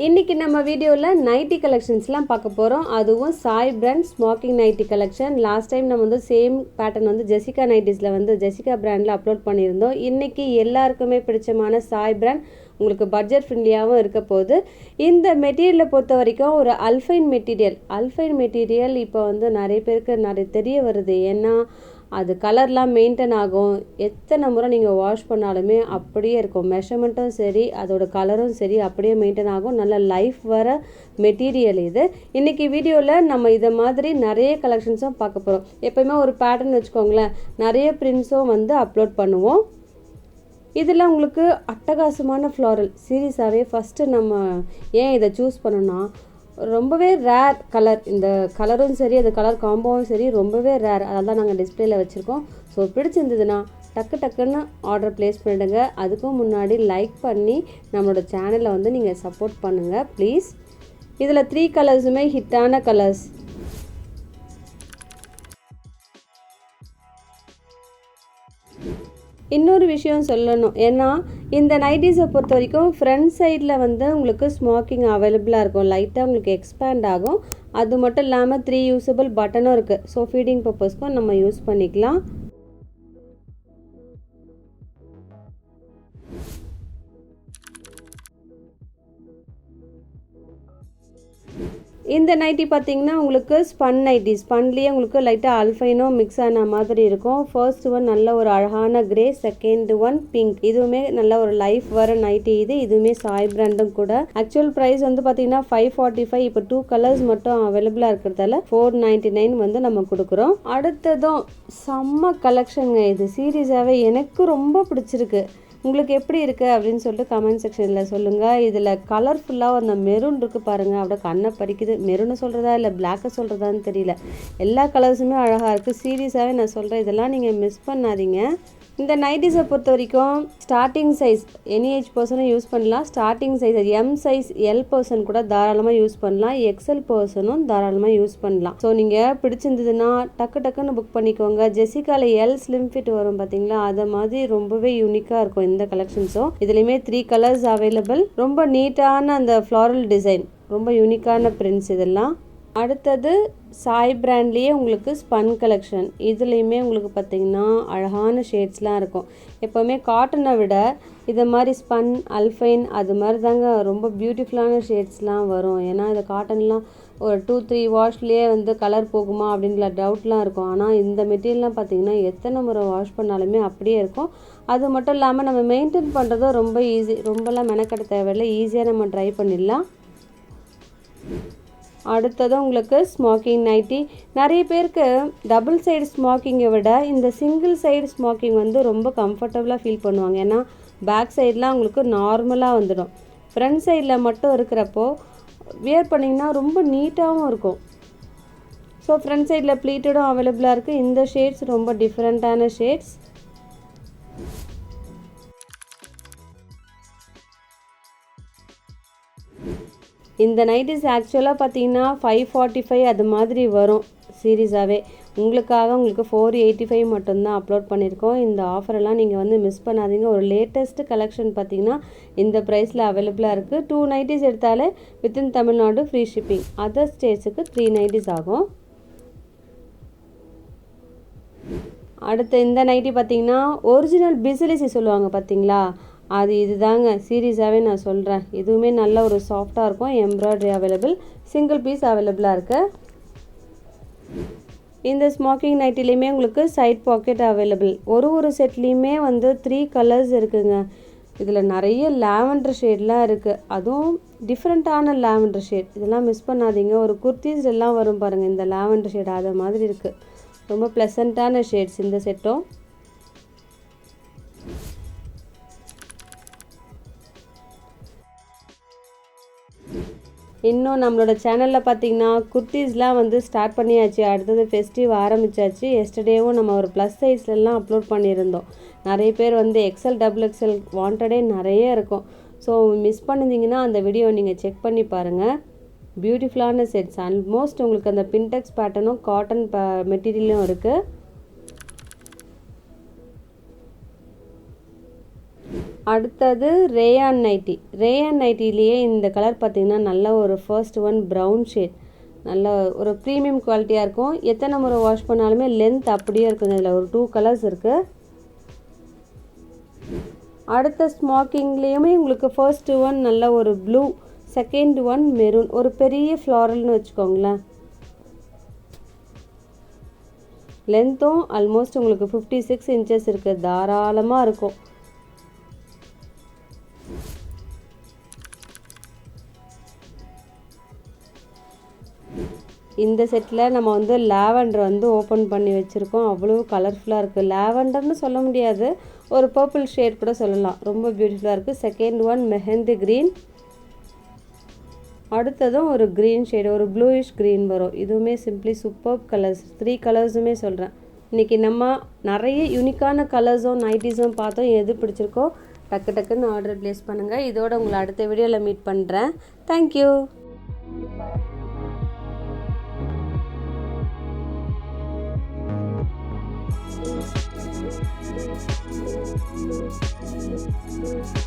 இன்றைக்கி நம்ம வீடியோவில் நைட்டி கலெக்ஷன்ஸ்லாம் பார்க்க போகிறோம். அதுவும் Sai brand smoking nightie collection. Last time நம்ம வந்து சேம் பேட்டர்ன் வந்து ஜெசிகா நைட்டிஸில் வந்து ஜெசிகா பிராண்டில் அப்லோட் பண்ணியிருந்தோம். இன்றைக்கி எல்லாருக்குமே பிடிச்சமான சாய் பிராண்ட் உங்களுக்கு பட்ஜெட் ஃப்ரெண்ட்லியாகவும் இருக்க போகுது. இந்த மெட்டீரியலை பொறுத்த வரைக்கும் ஒரு அல்ஃபைன் மெட்டீரியல் இப்போ வந்து நிறைய பேருக்கு தெரிய வருது. ஏன்னா அது கலர்லாம் மெயின்டைன் ஆகும். எத்தனை முறை நீங்கள் வாஷ் பண்ணாலுமே அப்படியே இருக்கும். மெஷர்மெண்ட்டும் சரி, அதோட கலரும் சரி அப்படியே மெயின்டைன் ஆகும். நல்ல லைஃப் வர மெட்டீரியல் இது. இன்றைக்கி வீடியோவில் நம்ம இதை மாதிரி நிறைய கலெக்ஷன்ஸும் பார்க்க போகிறோம். எப்போயுமே ஒரு பேட்டர்ன் வச்சுக்கோங்களேன், நிறைய பிரிண்ட்ஸும் வந்து அப்லோட் பண்ணுவோம். இதில் உங்களுக்கு அட்டகாசமான ஃப்ளாரல் சீரீஸாகவே ஃபஸ்ட்டு நம்ம ஏன் இதை சூஸ் பண்ணோன்னா, ரொம்பவே ரேர் கலர். இந்த கலரும் சரி, அது கலர் காம்போவும் சரி ரொம்பவே ரேர். அதெல்லாம் தான் நாங்கள் டிஸ்பிளேயில் வச்சுருக்கோம். ஸோ பிடிச்சிருந்ததுன்னா டக்குன்னு ஆர்டர் ப்ளேஸ் பண்ணிடுங்க. அதுக்கும் முன்னாடி லைக் பண்ணி நம்மளோட சேனலை வந்து நீங்கள் சப்போர்ட் பண்ணுங்கள் ப்ளீஸ். இதில் 3 கலர்ஸுமே ஹிட்டான கலர்ஸ். இன்னொரு விஷயம் சொல்லணும், ஏன்னா இந்த நைட்டிஸை பொறுத்த வரைக்கும் ஃப்ரண்ட் சைடில் வந்து உங்களுக்கு ஸ்மோக்கிங் அவைலபிளாக இருக்கும். லைட்டாக உங்களுக்கு எக்ஸ்பேண்ட் ஆகும். அது மட்டும் இல்லாமல் 3 யூஸபிள் பட்டனும் இருக்குது. ஸோ ஃபீடிங் பர்பஸ்க்கும் நம்ம யூஸ் பண்ணிக்கலாம். இந்த நைட்டி பார்த்தீங்கன்னா உங்களுக்கு ஸ்பன்லேயே உங்களுக்கு லைட்டாக அல்ஃபைனும் மிக்ஸ் ஆன மாதிரி இருக்கும். ஃபர்ஸ்ட் ஒன் நல்ல ஒரு அழகான கிரே, செகண்ட் ஒன் பிங்க். இதுவுமே நல்ல ஒரு லைஃப் வர நைட்டி. இதுவுமே சாய் பிராண்டும் கூட. ஆக்சுவல் ப்ரைஸ் வந்து பார்த்தீங்கன்னா 545. இப்போ 2 கலர்ஸ் மட்டும் அவைலபிளாக இருக்கிறதால 499 வந்து நம்ம கொடுக்குறோம். அடுத்ததும் செம்ம கலெக்ஷனுங்க. இது சீரியஸாகவே எனக்கு ரொம்ப பிடிச்சிருக்கு. உங்களுக்கு எப்படி இருக்குது அப்படின்னு சொல்லிட்டு கமெண்ட் செக்ஷனில் சொல்லுங்கள். இதில் கலர்ஃபுல்லாக அந்த மெரூன் இருக்குது பாருங்கள், அப்படியே கண்ணை பறிக்குது. மெரூனை சொல்கிறதா இல்லை பிளாக்கை சொல்கிறதான்னு தெரியல. எல்லா கலர்ஸுமே அழகாக இருக்குது. சீரியஸாகவே நான் சொல்கிறேன், இதெல்லாம் நீங்கள் மிஸ் பண்ணாதீங்க. இந்த நைட்டிஸை பொறுத்த வரைக்கும் ஸ்டார்டிங் சைஸ் எனி ஏஜ் பர்சனும் யூஸ் பண்ணலாம். Starting size M size L person கூட தாராளமாக யூஸ் பண்ணலாம். எக்ஸ்எல் பர்சனும் தாராளமாக யூஸ் பண்ணலாம். ஸோ நீங்கள் பிடிச்சிருந்ததுன்னா டக்குன்னு புக் பண்ணிக்கோங்க. ஜெசிகாவில் எல் ஸ்லிம் ஃபிட் வரும் பார்த்தீங்களா, அதை மாதிரி ரொம்பவே யூனிக்காக இருக்கும் இந்த கலெக்ஷன்ஸும். இதுலேயுமே 3 கலர்ஸ் அவைலபிள். ரொம்ப நீட்டான அந்த ஃப்ளாரல் டிசைன், ரொம்ப யூனிக்கான பிரிண்ட்ஸ் இதெல்லாம். அடுத்தது சாய் பிராண்ட்லேயே உங்களுக்கு ஸ்பன் கலெக்ஷன். இதுலேயுமே உங்களுக்கு பார்த்திங்கன்னா அழகான ஷேட்ஸ்லாம் இருக்கும். எப்போவுமே காட்டனை விட இதை மாதிரி ஸ்பன், அல்ஃபைன் அது மாதிரி தாங்க ரொம்ப பியூட்டிஃபுல்லான ஷேட்ஸ்லாம் வரும். ஏன்னா இந்த காட்டன்லாம் ஒரு 2-3 வாஷ்லேயே வந்து கலர் போகுமா அப்படின்ற டவுட்லாம் இருக்கும். ஆனால் இந்த மெட்டீரியல்லாம் பார்த்திங்கன்னா எத்தனை முறை வாஷ் பண்ணாலுமே அப்படியே இருக்கும். அது மட்டும் இல்லாமல் நம்ம மெயின்டைன் பண்ணுறதும் ரொம்ப ஈஸி. ரொம்பலாம் மெனக்கட்ட தேவையில்லை, ஈஸியாக நம்ம ட்ரை பண்ணிடலாம். அடுத்தது உங்களுக்கு ஸ்மோக்கிங் நைட்டி. நிறைய பேருக்கு டபுள் சைடு ஸ்மோக்கிங்கை விட இந்த சிங்கிள் சைடு ஸ்மோக்கிங் வந்து ரொம்ப கம்ஃபர்டபுளாக ஃபீல் பண்ணுவாங்க. ஏன்னா பேக் சைடெலாம் உங்களுக்கு நார்மலாக வந்துடும். ஃப்ரண்ட் சைடில் மட்டும் இருக்கிறப்போ வியர் பண்ணிங்கன்னா ரொம்ப நீட்டாகவும் இருக்கும். ஸோ ஃப்ரண்ட் சைடில் ப்ளீட்டடும் அவைலபிளாக இருக்குது. இந்த ஷேட்ஸ் ரொம்ப டிஃப்ரெண்ட்டான ஷேட்ஸ். இந்த நைட்டிஸ் ஆக்சுவலாக பார்த்தீங்கன்னா 545 அது மாதிரி வரும் சீரீஸாகவே. உங்களுக்கு 485 மட்டும்தான் அப்லோட் பண்ணியிருக்கோம். இந்த ஆஃபரெல்லாம் நீங்கள் வந்து மிஸ் பண்ணாதீங்க. ஒரு லேட்டஸ்ட்டு கலெக்ஷன் பார்த்தீங்கன்னா இந்த ப்ரைஸில் அவைலபிளாக இருக்குது. 2 நைட்டிஸ் எடுத்தாலே within Tamil Nadu free shipping. Other ஸ்டேட்ஸுக்கு 3 நைட்டிஸ் ஆகும். அடுத்து இந்த நைட்டி பார்த்தீங்கன்னா ஒரிஜினல் பிசிலிசி சொல்லுவாங்க பார்த்தீங்களா, அது இதுதாங்க. சீரியஸாகவே நான் சொல்கிறேன், இதுவுமே நல்ல ஒரு சாஃப்டாக இருக்கும். எம்ப்ராய்டரி அவைலபிள், சிங்கிள் பீஸ் அவைலபிளாக இருக்குது. இந்த ஸ்மோக்கிங் நைட்டிலையுமே உங்களுக்கு சைட் பாக்கெட் அவைலபிள். ஒரு செட்லேயுமே வந்து 3 கலர்ஸ் இருக்குங்க. இதில் நிறைய லாவெண்டர் ஷேட்லாம் இருக்குது. அதுவும் டிஃப்ரெண்ட்டான லாவெண்டர் ஷேட். இதெல்லாம் மிஸ் பண்ணாதீங்க. ஒரு குர்த்திஸ் எல்லாம் வரும் பாருங்கள், இந்த லாவெண்டர் ஷேட் அது மாதிரி இருக்குது. ரொம்ப ப்ளசண்ட்டான ஷேட்ஸ் இந்த செட்டும். இன்னும் நம்மளோட சேனலில் பார்த்தீங்கன்னா குர்த்திஸ்லாம் வந்து ஸ்டார்ட் பண்ணியாச்சு. அடுத்தது ஃபெஸ்டிவ் ஆரம்பித்தாச்சு. எஸ்டர்டேவும் நம்ம ஒரு ப்ளஸ் சைஸ்லலாம் அப்லோட் பண்ணியிருந்தோம். நிறைய பேர் வந்து எக்ஸ்எல் XXL வாண்டடே நிறைய இருக்கும். ஸோ மிஸ் பண்ணிருந்தீங்கன்னா அந்த வீடியோ நீங்கள் செக் பண்ணி பாருங்கள். பியூட்டிஃபுல்லான செட்ஸ். ஆல்மோஸ்ட் உங்களுக்கு அந்த பின்டெக்ஸ் பேட்டர்னும் காட்டன் மெட்டீரியலும் இருக்குது. அடுத்தது ரேயான் நைட்டி. ரேயான் நைட்டிலேயே இந்த கலர் பார்த்திங்கன்னா நல்ல ஒரு ஃபர்ஸ்ட் ஒன் ப்ரௌன் ஷேட், நல்ல ஒரு ப்ரீமியம் குவாலிட்டியாக இருக்கும். எத்தனை முறை வாஷ் பண்ணாலுமே லென்த் அப்படியே இருக்குங்க. இதில் ஒரு 2 கலர்ஸ் இருக்குது. அடுத்த ஸ்மாக்கிங்லேயுமே உங்களுக்கு ஃபர்ஸ்ட் ஒன் நல்ல ஒரு ப்ளூ, செகண்ட் ஒன் மெரூன், ஒரு பெரிய ஃப்ளாரல்னு வச்சுக்கோங்களேன். லென்த்தும் ஆல்மோஸ்ட் உங்களுக்கு 56 இன்ச்சஸ் இருக்குது, தாராளமாக இருக்கும். இந்த செட்டில் நம்ம வந்து லாவெண்டர் வந்து ஓப்பன் பண்ணி வச்சுருக்கோம். அவ்வளோ கலர்ஃபுல்லாக இருக்குது. லாவெண்டர்னு சொல்ல முடியாது, ஒரு பர்பிள் ஷேட் கூட சொல்லலாம். ரொம்ப பியூட்டிஃபுல்லாக இருக்குது. Second one mehndi green. அடுத்ததும் ஒரு க்ரீன் ஷேடு, ஒரு ப்ளூயிஷ் க்ரீன் வரும். இதுவுமே சிம்பிளி சூப்பர் கலர்ஸ். 3 கலர்ஸுமே சொல்கிறேன். இன்றைக்கி நம்ம நிறைய யூனிக்கான கலர்ஸும் நைட்டிஸும் பார்த்தோம். எது பிடிச்சிருக்கோ டக்கு டக்குன்னு ஆர்டர் ப்ளேஸ் பண்ணுங்கள். இதோட உங்களை அடுத்த வீடியோவில் மீட் பண்ணுறேன். தேங்க்யூ. Thank you.